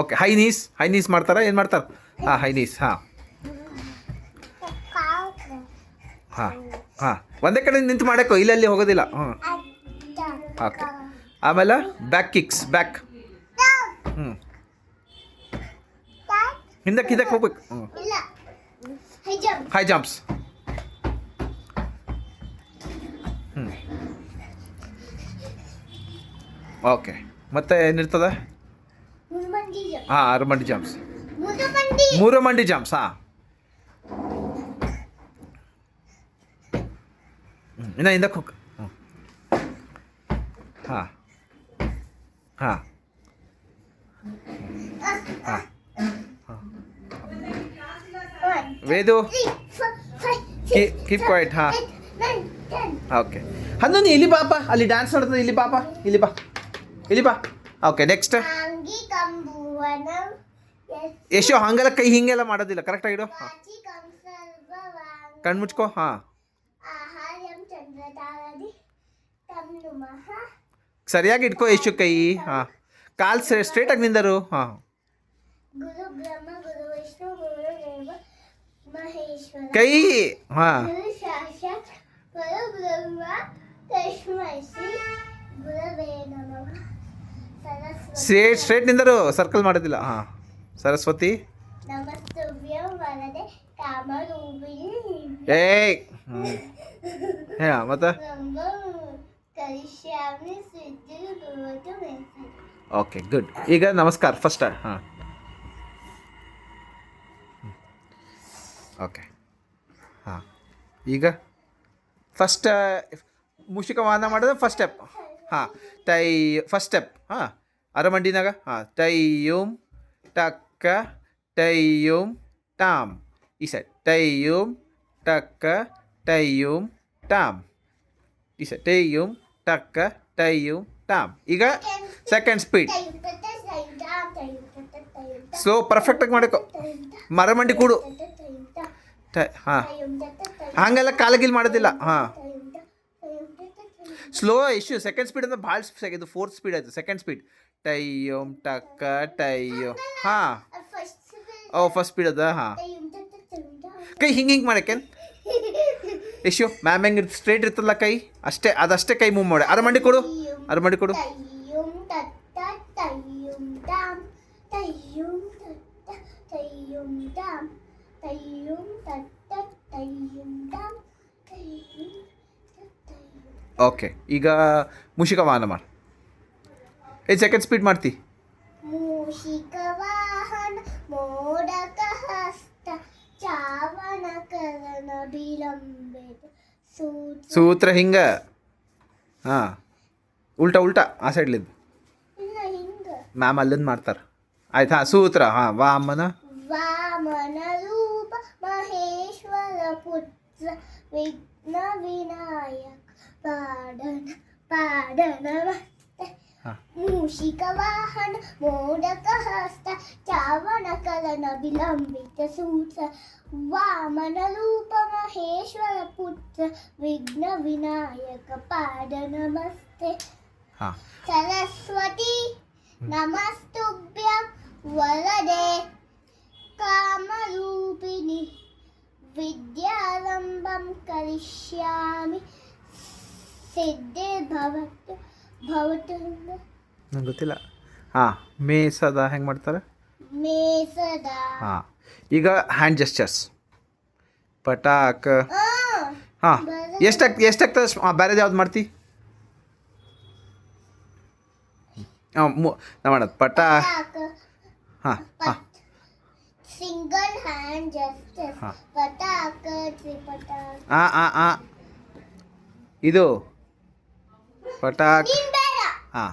Okay. High knees ಮಾಡ್ತಾರಾ ಏನು ಮಾಡ್ತಾರೆ? ಹಾಂ, ಹೈ ನೀಸ್. ಹಾಂ ಹಾಂ ಹಾಂ, ಒಂದೇ ಕಡೆ ನಿಂತು ಮಾಡಬೇಕು, ಇಲ್ಲಲ್ಲಿ ಹೋಗೋದಿಲ್ಲ. ಹ್ಞೂ, ಓಕೆ. ಆಮೇಲೆ ಬ್ಯಾಕ್ ಕಿಕ್ಸ್, ಬ್ಯಾಕ್. ಹ್ಞೂ, ಹಿಂದಕ್ಕೆ ಹೋಗ್ಬೇಕು. ಹ್ಞೂ, ಹೈ ಜಂಪ್ಸ್. ಹ್ಞೂ, ಓಕೆ. ಮತ್ತೆ ಏನಿರ್ತದೆ? ಹಾಂ, ಅರಮಂಡಿ ಜಂಪ್ಸ್, ಮೂರು ಮಂಡಿ ಜಂಪ್ಸ್. ಹಾಂ, ಇನ್ನು ಹಿಂದಕ್ಕೆ ಹೋಗಿ. ಹ್ಞೂ, ಹಾಂ ಹಾಂ ಹಾಂ ಹಾಂ. ವೇದು, ಕೀಪ್ ಕ್ವೈಟ್. ಹಾಂ, ಓಕೆ. ಹನ್ನೊಂದು ಇಲ್ಲಿ ಬಾಪ, ಅಲ್ಲಿ ಡ್ಯಾನ್ಸ್ ನೋಡ್ತದೆ. ಇಲ್ಲಿ ಬಾಪ, ಇಲ್ಲಿ ಬಾ, ಇಲ್ಲಿ ಬಾ. Okay, next. ಯಶೋ, ಹಂಗೆಲ್ಲ ಕೈ ಹಿಂಗೆಲ್ಲ ಮಾಡೋದಿಲ್ಲ, ಕರೆಕ್ಟಾಗಿಡು. ಹಾಂ, ಕಣ್ಣು ಮುಚ್ಕೋ. ಹಾಂ, ಸರಿಯಾಗಿ ಇಟ್ಕೋ ಯಶು ಕೈ. ಹಾಂ, ಕಾಲು ಸ್ಟ್ರೇಟಾಗಿ ನಿಂದರು. ಹಾಂ, ಕೈ. ಹಾಂ, ಸ್ಟ್ರೇಟ್ ನಿಂದರು, ಸರ್ಕಲ್ ಮಾಡೋದಿಲ್ಲ. ಹಾಂ, ಸರಸ್ವತಿ. ಏಯ್. ಹಾಂ, ಮತ್ತೆ ಓಕೆ, ಗುಡ್. ಈಗ ನಮಸ್ಕಾರ ಫಸ್ಟ್. ಹಾಂ, ಓಕೆ. ಹಾಂ, ಈಗ ಫಸ್ಟ್ ಮುಷಿಕವಾದ ಮಾಡೋದು ಫಸ್ಟ್ ಸ್ಟೆಪ್. ಹಾಂ, ಫಸ್ಟ್ ಸ್ಟೆಪ್. ಹಾಂ, ಅರಮಂಡಿನಾಗ. ಹಾಂ, ಟೈಯುಮ್ ಟಕ್ಕ ಟೈಯುಮ್ ಟಾಮ್. ಈ ಸೈಡ್ ಟೈಯುಮ್ ಟಕ್ಕ ಟೈಯುಮ್ ಟಾಮ್. ಈ ಸೈಡ್ ಟೈಯುಮ್ ಟಕ್ಕ ಟೈಯುಮ್ ಟಾಮ್. ಈಗ ಸೆಕೆಂಡ್ ಸ್ಪೀಡ್. ಸ್ಲೋ, ಪರ್ಫೆಕ್ಟಾಗಿ ಮಾಡಬೇಕು. ಮರಮಂಡಿ ಕೂಡು. ಹಾಂ, ಹಾಗೆಲ್ಲ ಕಾಲಗಿಲ್ ಮಾಡೋದಿಲ್ಲ. ಹಾಂ, ಸ್ಲೋ ಇಶ್ಯೂ. ಸೆಕೆಂಡ್ ಸ್ಪೀಡ್ ಅಂದ್ರೆ ಭಾಳ ಇದು ಫೋರ್ತ್ ಸ್ಪೀಡ್ ಆಯಿತು. ಸೆಕೆಂಡ್ ಸ್ಪೀಡ್ ಟೈಯೋಮ್ ಟಕ್ಕ ಟೈಯೋಮ್. ಹಾಂ, ಓ ಫಸ್ಟ್ ಸ್ಪೀಡ್ ಅದ. ಹಾಂ, ಕೈ ಹಿಂಗೆ ಮಾಡಕ್ಕೆ ಇಶ್ಯೂ. ಮ್ಯಾಮ್ ಹೆಂಗೆ ಸ್ಟ್ರೇಟ್ ಇರ್ತಲ್ಲ ಕೈ, ಅಷ್ಟೇ, ಅದಷ್ಟೇ ಕೈ ಮೂವ್ ಮಾಡಿ. ಅರಮಂಡಿ ಕೊಡು, ಅರಮಂಡಿ ಕೊಡು. ಓಕೆ, ಈಗ ಮುಷಿಕ ವಾಹನ ಮಾಡಿ. ಸೆಕೆಂಡ್ ಸ್ಪೀಡ್ ಮಾಡ್ತಿ. ಮೂಷಿಕ ವಾಹನ ಮೋಡಕ ಹಸ್ತ ಚಾವಣ ಕರನ ಬಿಲಂಬೆದ ಸೂತ್ರ ಹಿಂಗ. ಹಾಂ, ಉಲ್ಟಾ ಆ ಸೈಡ್ಲಿದ್ದು ಮ್ಯಾಮ್ ಅಲ್ಲಿಂದ ಮಾಡ್ತಾರೆ. ಆಯ್ತು. ಹಾಂ, ಸೂತ್ರ. ಹಾಂ, ವಾಮನ ರೂಪ ಮಹೇಶ್ವರ ಪುತ್ರ ವಿಘ್ನ ವಿನಾಯಕ ಪಾಡನ ಮೂಷಿಕ ವಾಹನ ಮೋಡಕ ಹಸ್ತ ಚಾವಣ ಕರನ ವಿಲಂಬಿತ ಸೂತ್ರ ವಾಮನ ರೂಪ ಮಹೇಶ್ವರ ಪುತ್ರ ವಿಘ್ನ ವಿನಾಯಕ ಪಾದ ನಮಸ್ತೆ. ಸರಸ್ವತಿ ನಮಸ್ತುಭ್ಯಂ ವರದೆ ಕಾಮರೂಪಿಣಿ ವಿದ್ಯಾರಂಭಂ ಕರಿಷ್ಯಾಮಿ ಸಿದ್ಧಿರ್ಭವತು ಭವತು. ನಂಗೆ ಗೊತ್ತಿಲ್ಲ. ಹಾಂ, ಮೇಸದ ಹೆಂಗೆ ಮಾಡ್ತಾರೆ? ಮೇಸದ. ಹಾಂ, ಈಗ ಹ್ಯಾಂಡ್ ಜೆಸ್ಚರ್ಸ್. ಪಟಾಕ. ಹಾಂ, ಎಷ್ಟಾಗ್ತದೆ? ಬೇರೆದು ಯಾವ್ದು ಮಾಡ್ತಿ? ಹಾಂ, ನಾ ಮಾಡೋದು ಪಟಾಕ. ಹಾಂ ಹಾಂ, ಸಿಂಗಲ್ ಹ್ಯಾಂಡ್ ಜೆಸ್ಚರ್. ಪಟಾಕ, ತ್ರಿಪಟಾಕ. ಹಾಂ ಹಾಂ ಹಾಂ, ಇದು ಪಟಾಕ. ಹಾಂ,